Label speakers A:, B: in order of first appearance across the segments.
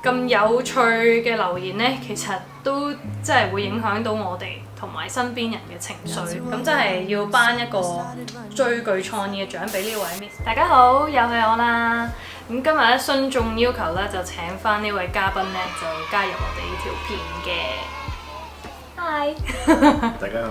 A: 咁有趣嘅留言呢，其實都真係會影響到我哋同埋身邊人嘅情緒。咁真係要頒一個最具創意嘅獎俾呢位 Miss。大家好，又係我啦。咁今日咧，順眾要求咧，就請翻呢位嘉賓咧，就加入我哋呢條片嘅。Hi
B: 大家好。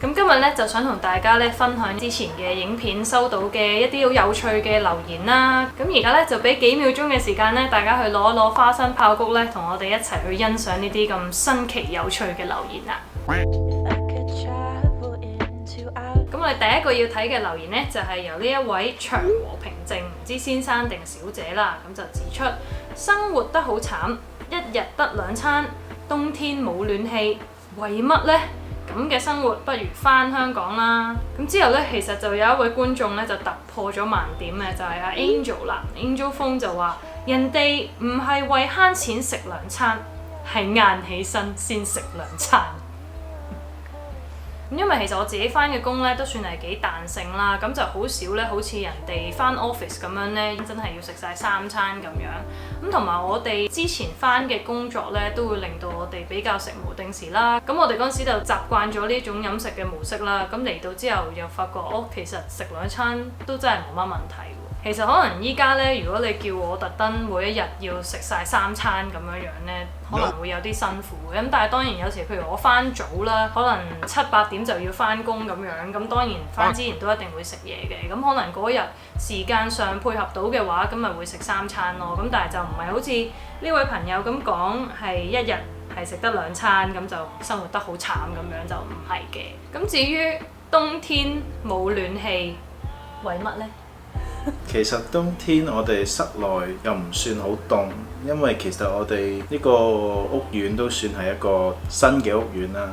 A: 咁今日咧就想同大家咧分享之前嘅影片收到嘅一啲好有趣嘅留言啦。咁而家咧就俾幾秒鐘嘅時間咧，大家去攞一攞花生爆谷咧，同我哋一齊去欣賞呢啲咁新奇有趣嘅留言啦。咁我哋第一個要睇嘅留言呢，就係由呢一位長和平靜唔知先生定小姐啦，咁就指出生活得好慘，一日得2餐，冬天冇暖氣，為乜呢？咁嘅生活不如返香港啦。咁之後呢，其實就有一位觀眾呢，就突破咗盲點嘅，就係阿 Angel 啦。Angel 風就話：人哋唔係為慳錢食2餐，係晏起身先食2餐。因為其實我自己返嘅工咧都算係幾彈性啦，咁就好少咧，好似人哋返 office 咁樣咧，真係要食晒3餐咁樣。咁同埋我哋之前返嘅工作咧，都會令到我哋比較食無定時啦。咁我哋嗰陣時就習慣咗呢種飲食嘅模式啦。咁嚟到之後又發覺，其實食2餐都真係冇乜問題。其實可能依家咧，如果你叫我特登每一日要食晒3餐咁樣樣咧，可能會有啲辛苦嘅。咁但係當然有時，譬如我返早啦，可能7、8點就要返工咁樣，咁當然返之前都一定會食嘢嘅。咁可能嗰日時間上配合到嘅話，咁咪會食3餐咯。咁但係就唔係好似呢位朋友咁講，係一日係食得2餐，咁就生活得好慘咁樣，就唔係嘅。咁至於冬天冇暖氣，為乜呢？
B: 其實冬天我哋室內又唔算好凍，因為其實我哋呢個屋苑都算係一個新嘅屋苑啦。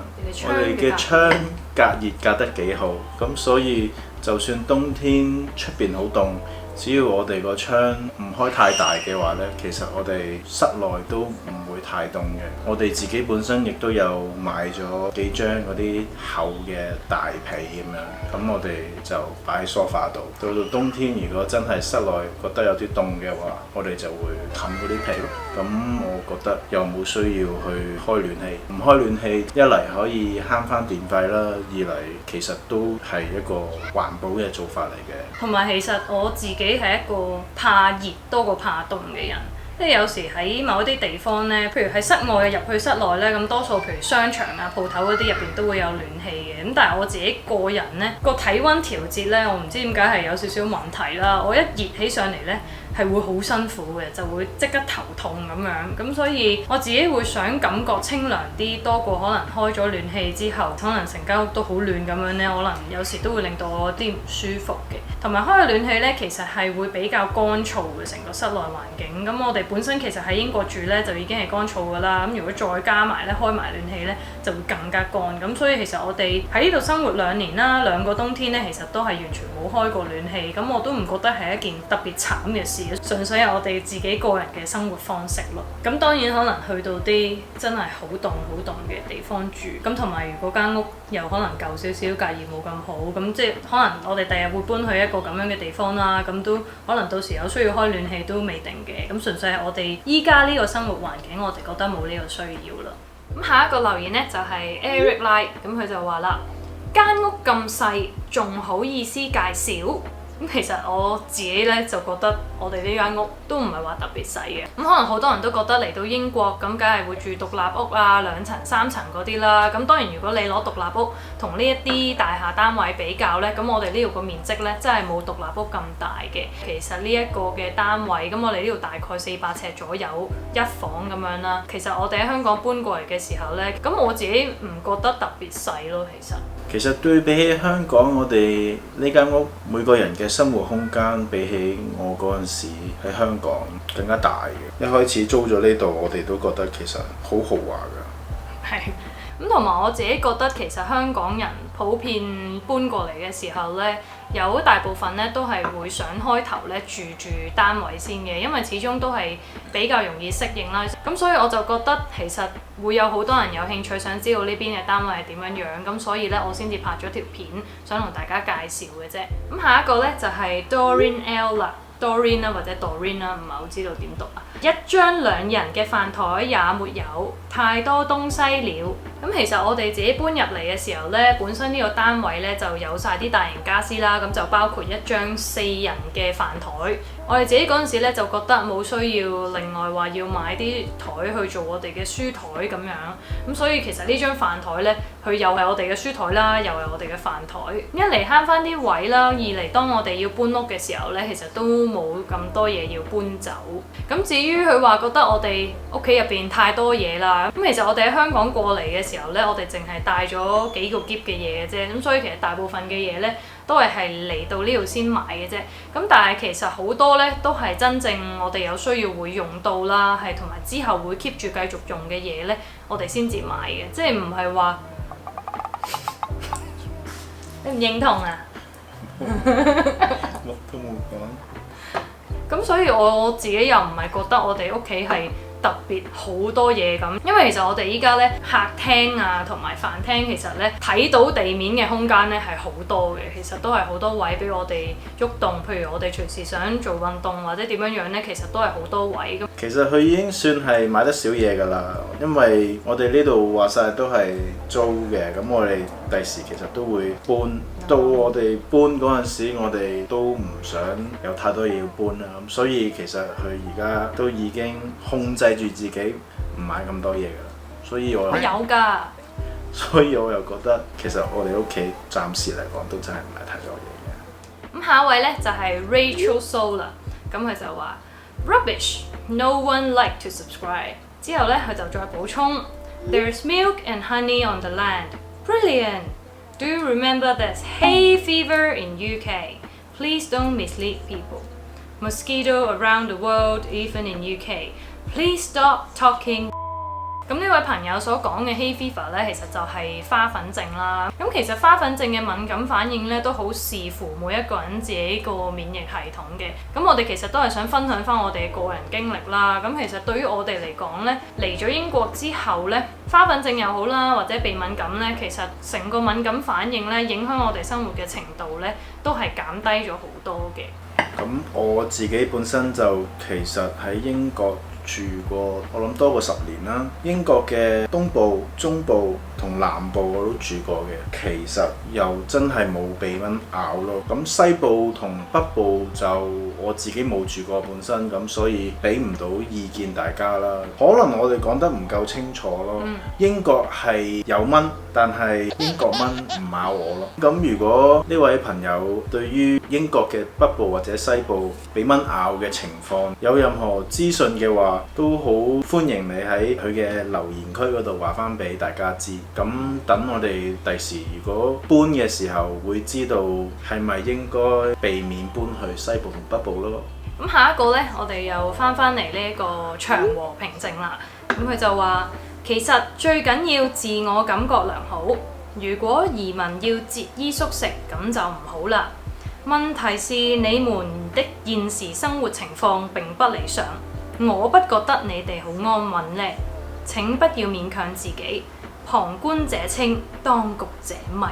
B: 我哋嘅窗隔熱隔得幾好，咁所以就算冬天出邊好凍，只要我哋個窗唔開太大嘅話呢，其實我哋室內都唔會太凍嘅。我哋自己本身亦都有買咗幾張嗰啲厚嘅大被咁樣，咁我哋就擺喺梳化度。到冬天如果真係室內覺得有啲凍嘅話，我哋就會冚嗰啲被咯。咁我覺得又冇需要去開暖氣。唔開暖氣，一嚟可以慳返電費啦，二嚟其實都係一個環保嘅做法嚟嘅。
A: 同埋其實我自己係一個怕熱多過怕凍嘅人。即係有時喺某一啲地方呢，譬如喺室外入去室內呢，咁多數譬如商場啊、鋪頭嗰啲入邊都會有暖氣嘅。咁但係我自己個人呢，個體温調節呢，我唔知點解係有少少問題啦。我一熱起上嚟呢，係會好辛苦嘅，就會即刻頭痛咁樣。咁所以我自己會想感覺清涼啲，多過可能開咗暖氣之後，可能成間屋都好暖咁樣呢，可能有時都會令到我有啲唔舒服嘅。同埋開咗暖氣呢，其實係會比較乾燥嘅成個室內環境。咁我哋本身其實喺英國住呢，就已經係乾燥㗎啦。咁如果再加埋呢，開埋暖氣呢，就會更加乾。咁所以其實我哋喺呢度生活2年啦，2個冬天呢，其實都係完全冇開過暖氣。咁我都唔覺得係一件特別慘嘅事，純粹係我哋自己個人嘅生活方式咯。咁當然可能去到啲真係好凍嘅地方住，咁同埋如果間屋又可能舊少少，隔熱冇咁好，咁即係可能我哋第日會搬去一個咁樣嘅地方啦。咁都可能到時有需要開暖氣都未定嘅。咁純粹係我哋依家呢個生活環境，我哋覺得冇呢個需要啦。咁下一個留言呢，就係 Eric Light，咁佢就話啦：間屋咁細，仲好意思介紹？咁其實我自己咧就覺得我哋呢間屋都唔係話特別細嘅。咁可能好多人都覺得嚟到英國咁，梗係會住獨立屋啊，2層、3層嗰啲啦。咁當然如果你攞獨立屋同呢一啲大廈單位比較呢，咁我哋呢度個面積呢，真係冇獨立屋咁大嘅。其實呢一個嘅單位，咁我哋呢度大概400尺左右1房咁樣啦。其實我哋喺香港搬過嚟嘅時候呢，咁我自己唔覺得特別細咯。
B: 其實對比起香港，我哋呢間屋每個人嘅生活空間比起我嗰陣時喺香港更加大嘅。一開始租咗呢度，我哋都覺得其實好豪華㗎。
A: 係。咁同埋我自己覺得其實香港人普遍搬過嚟嘅時候呢，有大部分呢都係會想開頭呢住單位先嘅，因為始終都係比較容易適應啦。咁所以我就覺得其實會有好多人有興趣想知道呢邊嘅單位係點樣樣，咁所以呢，我先至拍咗條片想同大家介紹嘅啫。咁下一個呢，就係 Doreen L 啦。Doreen 啦或者 Doreen 啦，唔係好知道點讀啊。一張兩人嘅飯台也沒有，太多東西了。咁其實我哋自己搬入嚟嘅時候呢，本身呢個單位呢就有晒啲大型家私啦，咁就包括一張4人嘅飯台。我哋自己嗰陣時呢就覺得冇需要另外話要買啲台去做我哋嘅書台咁樣，咁所以其實呢張飯台呢，佢又係我哋嘅書台啦，又係我哋嘅飯台。一嚟慳翻啲位啦，二嚟當我哋要搬屋嘅時候呢，其實都冇咁多嘢要搬走。咁至於佢話覺得我哋屋企入邊太多嘢啦，咁其實我哋喺香港過嚟嘅時候呢，我哋淨係帶咗幾個篋嘅嘢嘅啫，咁所以其實大部分嘅嘢呢，都係嚟到呢度先買嘅啫。咁但係其實好多呢，都係真正我哋有需要會用到啦，係同埋之後會 keep 住繼續用嘅嘢呢，我哋先至買嘅，即係唔係話你唔認同啊？
B: 乜都冇講。
A: 咁所以我自己又唔係覺得我哋屋企係特別好多嘢咁，因為其實我哋依家咧客廳啊同埋飯廳其實咧睇到地面嘅空間咧係好多嘅，其實都係好多位俾我哋喐動，譬如我哋隨時想做運動或者點樣樣咧，其實都係好多位咁。
B: 其實佢已經算係買得少嘢㗎啦，因為我哋呢度話晒都係租嘅，咁我哋第時其實都會搬。到我哋搬嗰陣時，我哋都唔想有太多嘢要搬啦，咁所以其實佢而家都已經控制住自己唔買咁多嘢㗎啦，所以我
A: 有㗎。
B: 所以我又覺得其實我哋屋企暫時嚟講都真係唔係太多嘢嘅。
A: 咁下一位咧就係 Rachel Sola， 咁佢就話 Rubbish, no one like to subscribe。之後咧佢就再補充 There's milk and honey on the land, brilliant. Do you remember there's hay fever in UK? Please don't mislead people. Mosquito around the world, even in UK. Please stop talking. 咁呢位朋友所講嘅 hay fever 咧，其實就係花粉症啦。咁其實花粉症嘅敏感反應咧，都好視乎每一個人自己個免疫系統嘅。咁我哋其實都係想分享翻我哋嘅個人經歷啦。咁其實對於我哋嚟講咧，嚟咗英國之後咧，花粉症又好啦，或者鼻敏感咧，其實成個敏感反應咧，影響我哋生活嘅程度咧，都係減低咗好多嘅。
B: 咁我自己本身就其實喺英國住過，我諗多過10年啦。英國嘅東部、中部同南部我都住過嘅，其實又真係冇鼻蚊咬咯。咁西部同北部就我自己冇住過本身，咁所以俾唔到意見大家啦。可能我哋講得唔夠清楚咯。英國係有蚊，但係英國蚊唔咬我咯。咁如果呢位朋友對於英國嘅北部或者西部俾蚊咬嘅情況有任何資訊嘅話，都好歡迎你喺佢嘅留言區嗰度話翻俾大家知。咁等我哋第時如果搬嘅時候會知道係咪應該避免搬去西部同北部咯。
A: 咁下一個呢，我哋又翻嚟呢一個祥和平靜啦。咁佢就話其實最緊要自我感覺良好。如果移民要節衣縮食，咁就唔好啦。問題是你們的現時生活情況並不理想。我不覺得你哋好安穩呢，請不要勉強自己。旁觀者清，當局者迷。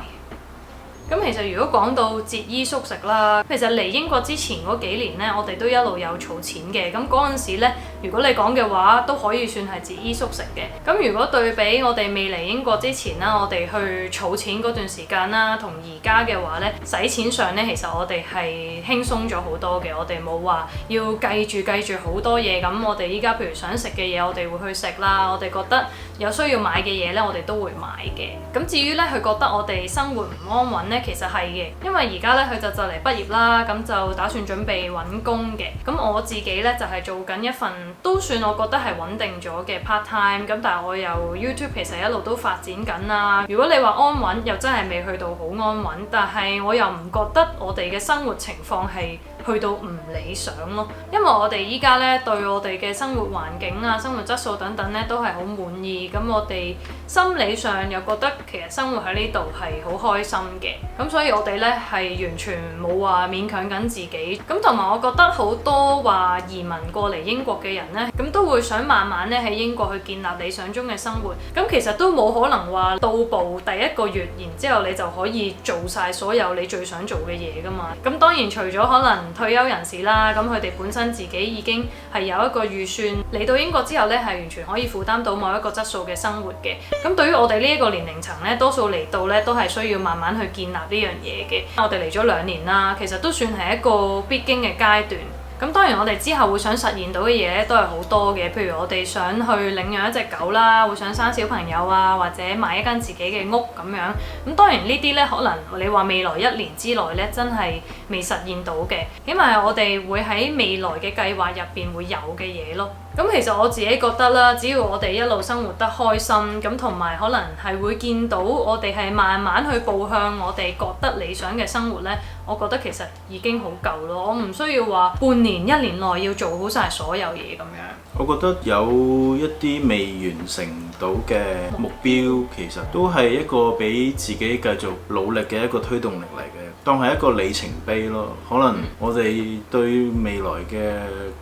A: 咁其實如果講到節衣縮食啦，其實嚟英國之前嗰幾年呢，我哋都一路有儲錢嘅。咁嗰陣時呢，如果你講嘅話，都可以算係節衣縮食嘅。咁如果對比我哋未嚟英國之前啦，我哋去儲錢嗰段時間啦，同而家嘅話呢，使錢上呢，其實我哋係輕鬆咗好多嘅。我哋冇話要計住好多嘢。咁我哋依家譬如想食嘅嘢，我哋會去食啦。我哋覺得有需要買嘅嘢呢，我哋都會買嘅。咁至於呢，佢覺得我哋生活唔安穩呢，其實係嘅，因為而家呢，佢就嚟畢業啦，咁就打算準備揾工嘅。咁我自己呢，就係做緊一份都算我覺得係穩定咗嘅 part time。咁但係我又 YouTube 其實一路都發展緊啦。如果你話安穩，又真係未去到好安穩，但係我又唔覺得我哋嘅生活情況係去到唔理想咯。因為我哋依家呢，對我哋嘅生活環境啊、生活質素等等呢，都係好滿意。咁我哋心理上又覺得其實生活喺呢度係好開心嘅。咁所以我哋呢係完全冇話勉強緊自己。咁同埋我覺得好多話移民過嚟英國嘅人呢，咁都會想慢慢呢喺英國去建立理想中嘅生活。咁其實都冇可能話到步第一個月，然之後你就可以做晒所有你最想做嘅嘢㗎嘛。咁當然除咗可能退休人士啦，咁佢哋本身自己已經係有一個預算，嚟到英國之後呢，係完全可以負擔到某一個質素嘅生活嘅。咁對於我哋呢一個年齡層呢，多數嚟到呢都係需要慢慢去建立呢樣嘢嘅。我哋嚟咗2年啦，其實都算係一個必經嘅階段。咁當然我哋之後會想實現到嘅嘢咧，都係好多嘅。譬如我哋想去領養一隻狗啦，會想生小朋友啊，或者買一間自己嘅屋咁樣。咁當然呢啲咧，可能你話未來1年之內咧，真係未實現到嘅。起碼係我哋會喺未來嘅計劃入邊會有嘅嘢咯。咁其實我自己覺得啦，只要我哋一路生活得開心，咁同埋可能係會見到我哋係慢慢去步向我哋覺得理想嘅生活呢，我覺得其實已經好夠咯。我唔需要話半年、1年內要做好晒所有嘢咁樣。
B: 我覺得有一啲未完成到嘅目標，其實都係一個俾自己繼續努力嘅一個推動力嚟嘅，當係一個里程碑咯。可能我哋對未來嘅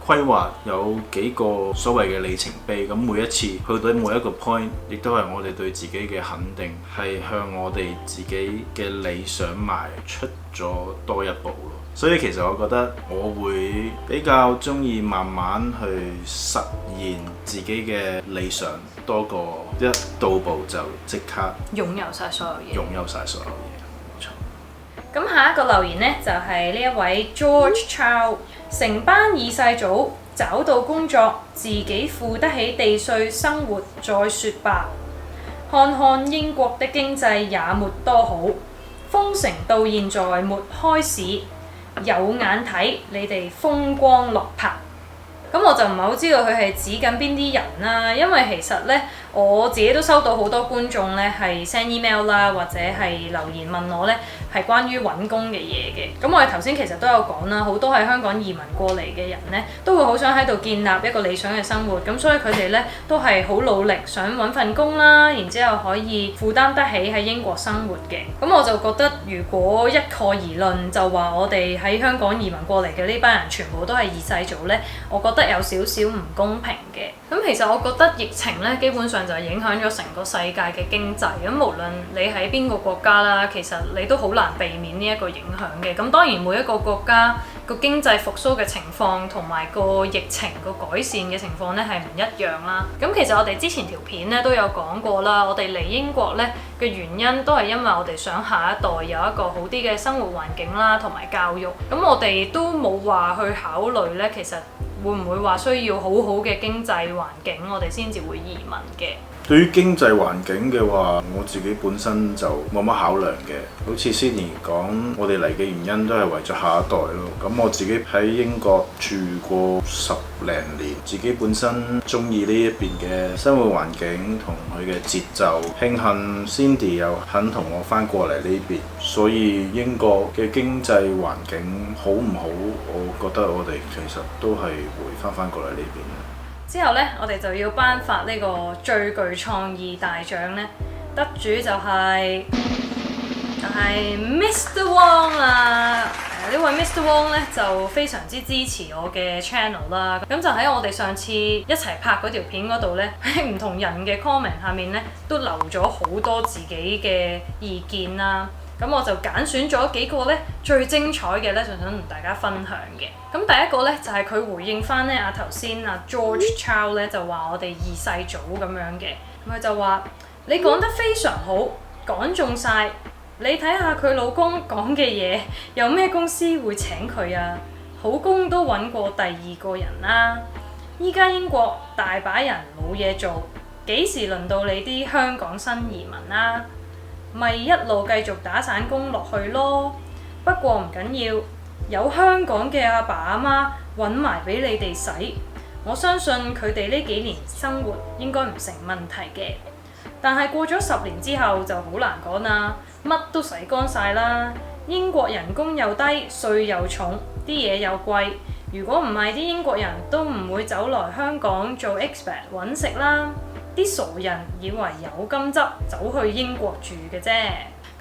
B: 規劃有幾個所謂嘅里程碑，咁每一次去到每一個 point， 亦都係我哋對自己嘅肯定，係向我哋自己嘅理想邁出咗多一步咯。所以其實我覺得我會比較鍾意慢慢去實現自己嘅理想，多過一到步就即刻
A: 擁有晒所有嘢。
B: 擁有晒所有嘢，冇錯。
A: 咁下一個留言呢，就係呢一位 George Chow， 成班二世祖找到工作，自己付得起地稅生活再說吧。看看英國的經濟也沒多好，封城到現在沒開市。有眼睇，你哋風光落魄。咁我就唔係好知道佢係指緊邊啲人啦，因為其實呢，我自己都收到好多觀眾呢係 send email 啦，或者係留言問我呢係關於揾工嘅嘢嘅。咁我哋頭先其實都有講啦，好多喺香港移民過嚟嘅人呢，都會好想喺度建立一個理想嘅生活，咁所以佢哋呢都係好努力想揾份工啦，然之後可以負擔得起喺英國生活嘅。咁我就覺得如果一概而論，就話我哋喺香港移民過嚟嘅呢班人全部都係二世祖呢，我覺得有少少唔公平嘅。咁其實我覺得疫情呢，基本上就係影響咗成個世界嘅經濟。咁無論你喺邊個國家啦，其實你都好難避免呢一個影響嘅。咁當然每一個國家個經濟復甦嘅情況同埋個疫情個改善嘅情況呢係唔一樣啦。咁其實我哋之前條片呢都有講過啦，我哋嚟英國呢嘅原因都係因為我哋想下一代有一個好啲嘅生活環境啦，同埋教育。咁我哋都冇話去考慮呢，其實會唔會話需要好好嘅經濟環境，我哋先至會移民嘅？
B: 對於經濟環境嘅話，我自己本身就冇乜考量嘅。好似Sydney講，我哋嚟嘅原因都係為咗下一代咯。咁我自己喺英國住過10零年，自己本身中意呢一邊嘅生活環境同佢嘅節奏。慶幸 Cindy 又肯同我翻過嚟呢邊，所以英國嘅經濟環境好唔好，我覺得我哋其實都係會翻過嚟呢邊。
A: 之後呢，我哋就要頒發呢個最具創意大獎呢，得主就係Mr. Wong 啦。呢位 Mr. Wong 呢，就非常之支持我嘅 channel 啦。咁就喺我哋上次一齊拍嗰條片嗰度呢，喺唔同人嘅 comment 下面呢，都留咗好多自己嘅意見啦。咁我就揀選咗幾個咧最精彩嘅咧，就想同大家分享嘅。咁第一個咧就係佢回應翻咧頭先George Chow 咧就話我哋二世祖咁樣嘅，佢就話你講得非常好，講中晒。你睇下佢老公講嘅嘢，有咩公司會請佢啊？好工都揾過第2個人啦。依家英國大把人冇嘢做，幾時輪到你啲香港新移民啦？咪一路繼續打散工落去咯。不過唔緊要，有香港嘅阿爸阿媽揾埋俾你哋使，我相信佢哋呢幾年生活應該唔成問題嘅。但係過咗10年之後就好難講啦，乜都洗乾晒啦。英國人工又低，稅又重，啲嘢又貴。如果唔係啲英國人都唔會走來香港做 expat 揾食啦。啲傻人以為有金執，走去英國住嘅啫。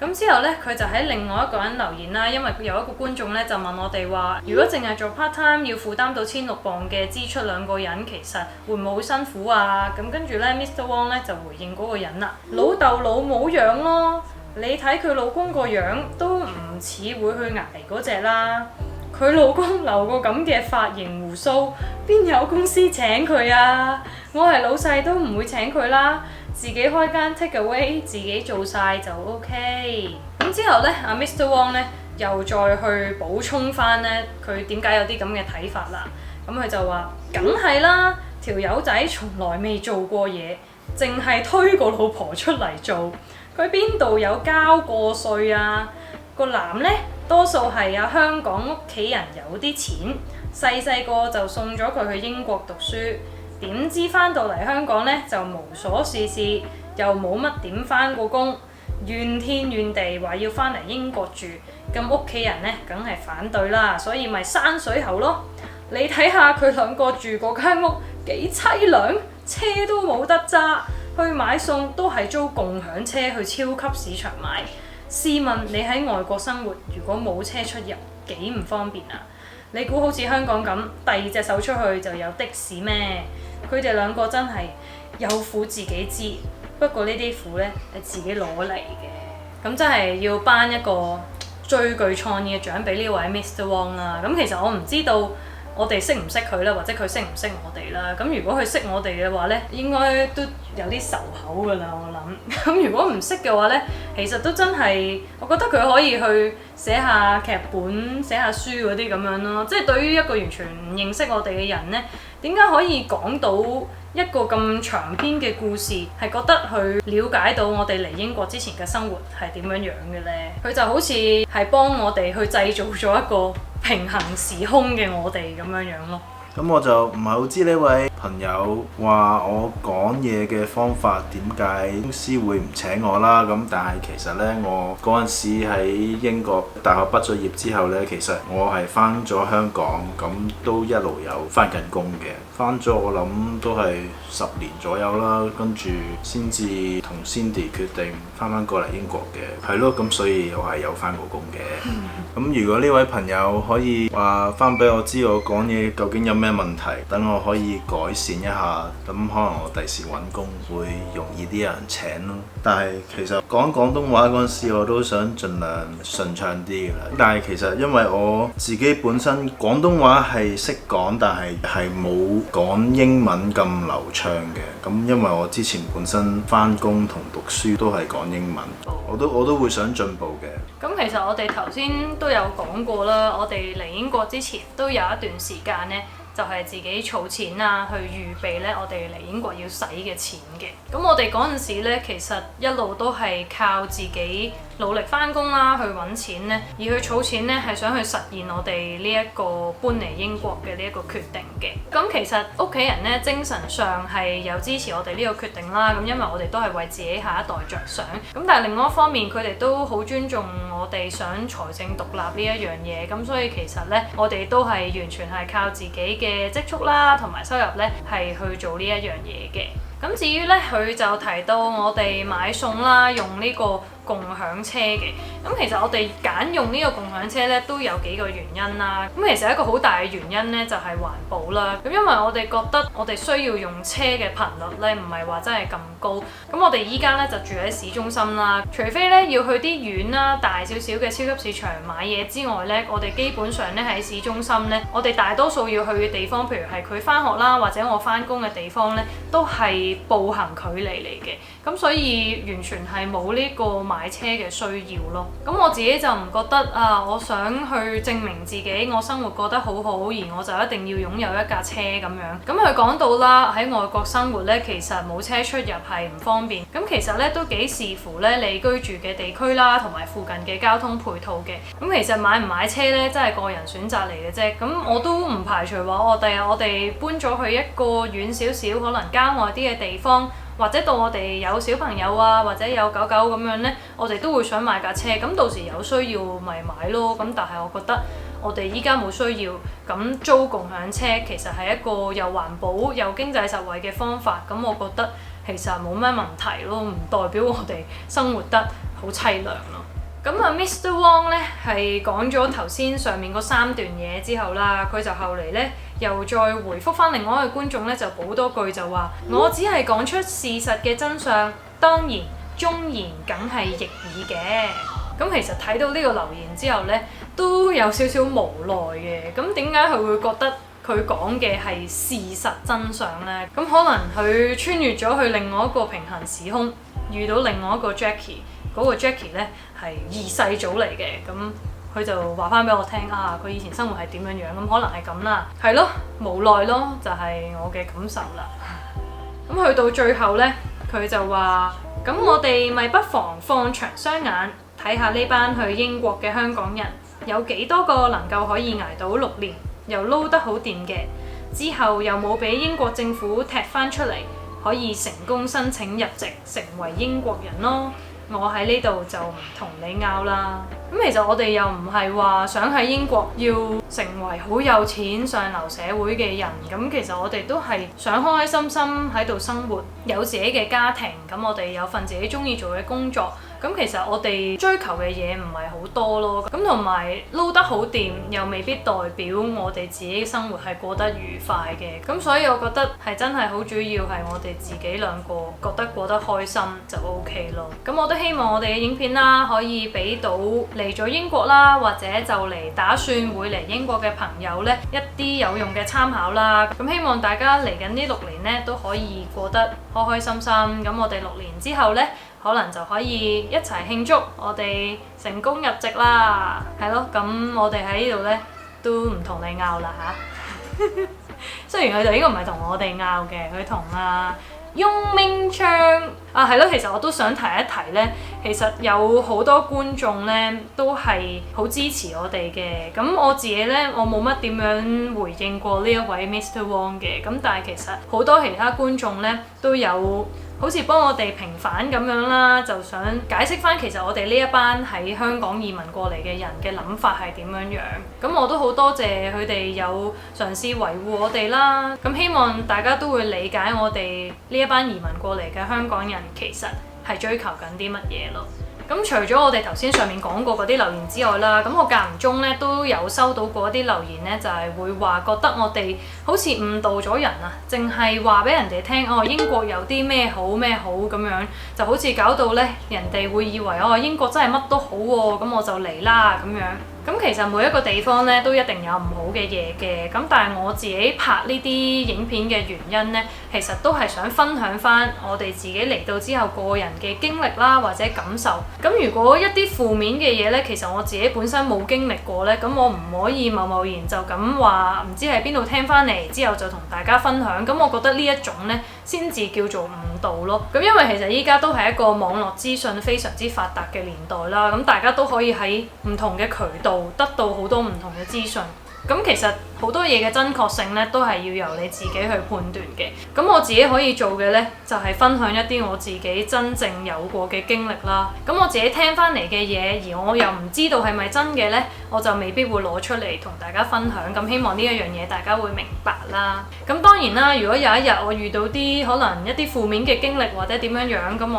A: 咁之後呢，佢就喺另外一個人留言啦，因為有一個觀眾呢，就問我哋話，如果淨係做 part time 要負擔到1600磅嘅支出2個人，其實會唔會好辛苦啊？咁跟住呢 Mr. Wong 呢就回應嗰個人啦，老豆老母養咯，你睇佢老公個樣都唔似會去捱嗰隻啦。佢老公留個咁嘅髮型鬍鬚，邊有公司請佢啊？我係老細都唔會請佢啦，自己開間 take away， 自己做晒就 OK。咁之後呢，阿 Mr. Wong 呢又再去補充翻呢，佢點解有啲咁嘅睇法啦？咁佢就話：梗係啦，條友仔從來未做過嘢，淨係推個老婆出嚟做，佢邊度有交過稅啊？個男呢，多數係有香港屋企人有啲錢，細個就送咗佢去英國讀書。點知翻到嚟香港呢，就無所事事，又冇乜點翻過工，怨天怨地話要翻嚟英國住，咁屋企人呢，梗係反對啦，所以咪山水喉咯。你睇下佢兩個住嗰間屋幾凄涼，車都冇得揸，去買餸都係租共享車去超級市場買。試問你喺外國生活，如果冇車出入，幾唔方便啊？你估好似香港咁，第二隻手出去就有的士咩？佢哋兩個真係有苦自己知，不過呢啲苦呢，係自己攞嚟嘅。咁真係要頒一個最具創意嘅獎俾呢位 Mr. Wong 啦。咁其實我唔知道我哋識唔識佢啦，或者佢識唔識我哋啦。咁如果佢識我哋嘅話呢，應該都有啲仇口㗎啦，我諗。咁如果唔識嘅話呢，其實都真係，我覺得佢可以去寫下劇本、寫下書嗰啲咁樣咯。即係對於一個完全唔認識我哋嘅人呢，點解可以講到一個咁長篇嘅故事，係覺得去了解到我哋嚟英國之前嘅生活係點樣樣嘅呢？佢就好似係幫我哋去製造咗一個平行時空嘅我哋咁樣樣咯。
B: 咁我就唔係好知呢位朋友話我講嘢嘅方法點解公司會唔請我啦。咁但係其實呢，我嗰陣時喺英國大學畢咗業之後呢，其實我係返咗香港，咁都一路有返緊工嘅。返咗我諗都係10年左右啦，跟住先至同 Cindy 決定返過嚟英國嘅。係咯，咁所以我係有返過工嘅。咁如果呢位朋友可以話返俾我知我講嘢究竟有咩問題，等我可以改善一下，咁可能我第時揾工會容易啲有人請咯。但係其實講廣東話嗰陣時，我都想盡量順暢啲嘅啦。但係其實因為我自己本身廣東話係識講，但係冇講英文咁流暢嘅。咁因為我之前本身返工同讀書都係講英文，我都會想進步嘅。
A: 咁其實我哋頭先都有講過啦，我哋嚟英國之前都有一段時間呢，就係自己儲錢啊，去預備咧我哋嚟英國要使嘅錢嘅。咁我哋嗰陣時咧，其實一路都係靠自己努力返工啦，去揾錢咧，而去儲錢咧係想去實現我哋呢一個搬嚟英國嘅呢一個決定嘅。咁其實屋企人咧精神上係有支持我哋呢個決定啦。咁因為我哋都係為自己下一代着想。咁但係另外一方面，佢哋都好尊重我哋想財政獨立呢一樣嘢。咁所以其實咧，我哋都係完全係靠自己嘅積蓄啦，同埋收入咧係去做呢一樣嘢嘅。咁至於咧，佢就提到我哋買餸啦，用呢個共享車嘅。咁其實我哋揀用呢個共享車咧，都有幾個原因啦。咁其實一個好大嘅原因咧，就係環保啦。咁因為我哋覺得我哋需要用車嘅頻率咧，唔係話真係咁高。咁我哋依家咧就住喺市中心啦，除非咧要去啲遠啦、大少少嘅超級市場買嘢之外咧，我哋基本上咧喺市中心咧，我哋大多數要去嘅地方，譬如係佢返學啦，或者我返工嘅地方咧，都係步行距離嚟嘅。咁所以完全係冇呢個買車嘅需要咯。咁我自己就唔覺得啊，我想去證明自己我生活過得好好，而我就一定要擁有一架車咁樣。咁佢講到啦，喺外國生活咧，其實冇車出入係唔方便。咁其實咧都幾視乎咧你居住嘅地區啦，同埋附近嘅交通配套嘅。咁其實買唔買車咧，真係個人選擇嚟嘅啫。咁我都唔排除話第日我哋搬咗去一個遠少少，可能郊外啲嘅地方。或者到我哋有小朋友啊，或者有狗狗咁樣呢，我哋都會想買架車。咁到時有需要咪買咯。咁但係我覺得我哋依家冇需要。咁租共享車其實係一個又環保又經濟實惠嘅方法。咁我覺得其實冇咩問題咯，唔代表我哋生活得好凄涼咯。咁啊，Mr. Wong 咧係講咗頭先上面嗰3段嘢之後啦，佢就後嚟咧又再回覆翻另外一個觀眾咧，就補多句就話：我只係講出事實嘅真相，當然忠言梗係逆耳嘅。咁其實睇到呢個留言之後咧，都有少少無奈嘅。咁點解佢會覺得佢講嘅係事實真相呢？咁可能佢穿越咗去另外一個平行時空，遇到另外一個 Jackie， 嗰個 Jackie 呢係二世祖嚟嘅。咁佢就話翻俾我聽啊，佢以前生活係點樣樣，咁可能係咁啦，係咯，無奈咯，就係我嘅感受啦。咁去到最後呢，佢就話：咁我哋咪不妨放長雙眼，睇下呢班去英國嘅香港人有幾多個能夠可以捱到6年，又撈得好掂嘅，之後又冇俾英國政府踢翻出嚟，可以成功申請入籍成為英國人咯。我喺呢度就唔同你拗啦。咁其實我哋又唔係話想喺英國要成為好有錢上流社會嘅人，咁其實我哋都係想開開心心喺度生活，有自己嘅家庭，咁我哋有份自己中意做嘅工作。咁其實我哋追求嘅嘢唔係好多咯，咁同埋撈得好掂又未必代表我哋自己生活係過得愉快嘅，咁所以我覺得係真係好主要係我哋自己兩個覺得過得開心就 OK 咯。咁我都希望我哋嘅影片啦，可以俾到嚟咗英國啦，或者就嚟打算會嚟英國嘅朋友呢一啲有用嘅參考啦。咁希望大家嚟緊呢6年呢都可以過得開開心心。咁我哋6年之後呢，可能就可以一齊慶祝我哋成功入籍啦，係咯。咁我哋喺呢度呢都唔同你拗啦嚇。雖然佢就應該唔係同我哋拗嘅，佢同翁明昌係咯。其實我都想提一提呢，其實有好多觀眾呢都係好支持我哋嘅。咁我自己呢，我冇乜點樣回應過呢一位 Mr. Wong 嘅。咁但係其實好多其他觀眾呢都有好似幫我哋平反咁樣啦，就想解釋翻其實我哋呢一班喺香港移民過嚟嘅人嘅諗法係點樣樣。咁我都好多謝佢哋有嘗試維護我哋啦。咁希望大家都會理解我哋呢一班移民過嚟嘅香港人其實係追求緊啲乜嘢咯。咁除咗我哋頭先上面講過嗰啲留言之外啦，咁我間唔中咧都有收到過一啲留言咧，就係會話覺得我哋好似誤導咗人啊，淨係話俾人哋聽哦英國有啲咩好咩好咁樣，就好似搞到咧人哋會以為哦英國真係乜都好喎，咁我就嚟啦咁樣。咁其實每一個地方咧都一定有唔好嘅嘢嘅，咁但係我自己拍呢啲影片嘅原因咧，其實都係想分享翻我哋自己嚟到之後個人嘅經歷啦，或者感受。咁如果一啲負面嘅嘢咧，其實我自己本身冇經歷過咧，咁我唔可以貿貿然就咁話唔知喺邊度聽翻嚟之後就同大家分享。咁我覺得呢一種咧先至叫做誤導咯。咁因為其實依家都係一個網絡資訊非常之發達嘅年代啦，咁大家都可以喺唔同嘅渠道得到好多唔同嘅資訊。咁其實好多嘢嘅真確性咧，都係要由你自己去判斷嘅。咁我自己可以做嘅咧，就係分享一啲我自己真正有過嘅經歷啦。咁我自己聽翻嚟嘅嘢，而我又唔知道係咪真嘅咧，我就未必會攞出嚟同大家分享。咁希望呢一樣嘢大家會明白啦。咁當然啦，如果有一日我遇到啲可能一啲負面嘅經歷或者點樣樣，咁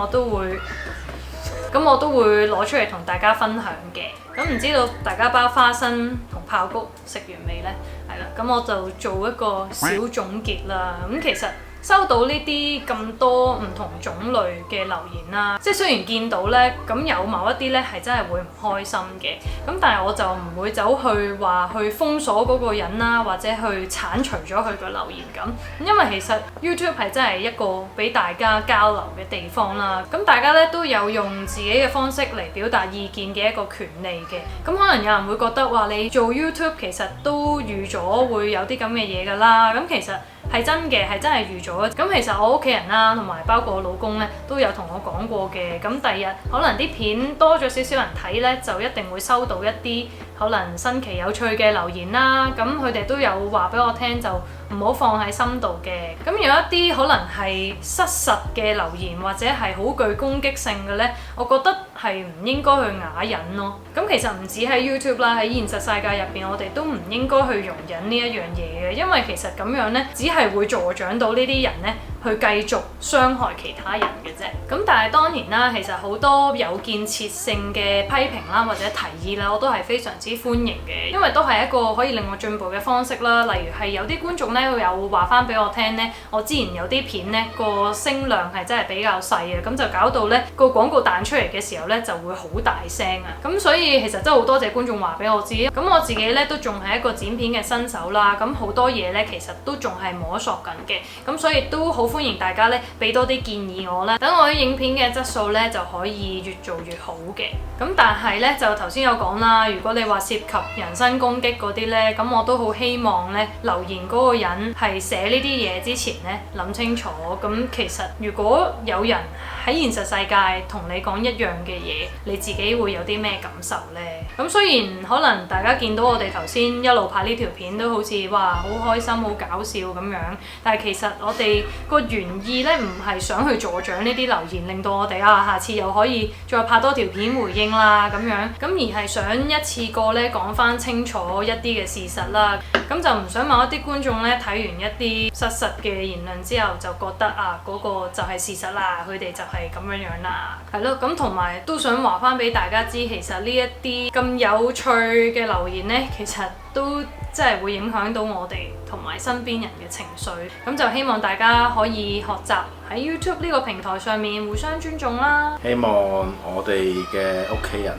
A: 我都會攞出嚟同大家分享嘅。咁唔知道大家包花生同爆谷食完未呢？係啦，咁我就做一個小總結啦。咁其實收到呢啲咁多唔同種類嘅留言啦，即係雖然見到呢，咁有某一啲呢係真係會唔開心嘅，咁但係我就唔會走去話去封鎖嗰個人啦，或者去剷除咗佢個留言咁，因為其實 YouTube 係真係一個俾大家交流嘅地方啦，咁大家呢都有用自己嘅方式嚟表達意見嘅一個權利嘅，咁可能有人會覺得話你做 YouTube 其實都預咗會有啲咁嘅嘢㗎啦，咁其實係真嘅，係真係預咗。咁其實我屋企人啦，同埋包括我老公咧，都有同我講過嘅。咁第二日可能啲片多咗少少人睇咧，就一定會收到一啲可能新奇有趣嘅留言啦。咁佢哋都有話俾我聽，就唔好放喺心度嘅。咁有一啲可能係失實嘅留言，或者係好具攻擊性嘅咧，我覺得係唔應該去啞忍咯。咁其實唔止喺 YouTube 啦，喺現實世界入邊，我哋都唔應該去容忍呢一樣嘢嘅，因為其實咁樣咧，只係會助長到呢啲人咧去繼續傷害其他人嘅啫。咁但係當然啦，其實好多有建設性嘅批評啦或者提議啦，我都係非常之歡迎嘅，因為都係一個可以令我進步嘅方式啦。例如係有啲觀眾咧有話翻俾我聽咧，我之前有啲片咧個聲量係真係比較細嘅，咁就搞到咧個廣告彈出嚟嘅時候咧就會好大聲啊。咁所以其實真係好多謝觀眾話俾我知。咁我自己咧都仲係一個剪片嘅新手啦，咁好多嘢咧其實都仲係摸索緊嘅，咁所以都好歡迎大家咧俾多啲建議我啦，等我啲影片嘅質素咧就可以越做越好嘅。咁但係咧就頭先有講啦，如果你話涉及人身攻擊嗰啲咧，咁我都好希望咧留言嗰個人係寫呢啲嘢之前咧諗清楚。咁其實如果有人喺現實世界同你講一樣嘅嘢，你自己會有啲咩感受呢？咁雖然可能大家見到我哋頭先一路拍呢條片都好似哇好開心好搞笑咁樣，但係其實我哋個原意咧唔係想去助長呢啲留言，令到我哋下次又可以再拍多條片回應啦咁樣，咁而係想一次過咧講翻清楚一啲嘅事實啦。咁就唔想某一啲觀眾咧睇完一啲失實嘅言論之後就覺得嗰個就係事實啦，佢哋就係咁樣樣啦，係咯。咁同埋都想話翻俾大家知，其實呢一啲咁有趣嘅留言呢，其實都真係會影響到我哋同埋身邊人嘅情緒。咁就希望大家可以學習喺 YouTube 呢個平台上面互相尊重啦。
B: 希望我哋嘅屋企人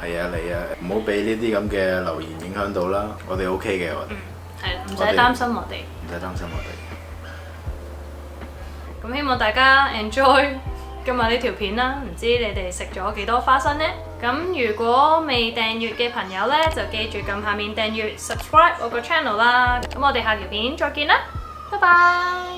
B: 係啊你啊，唔好俾呢啲咁嘅留言影響到啦。我哋 OK 嘅，我哋
A: 係唔使擔心我哋，
B: 唔使擔心我哋。
A: 咁希望大家 enjoy 今日呢條片啦，唔知你哋食咗幾多花生呢？咁如果未訂閱嘅朋友呢，就記住撳下面訂閱 subscribe 我個 channel 啦。咁我哋下條片再見啦，拜拜。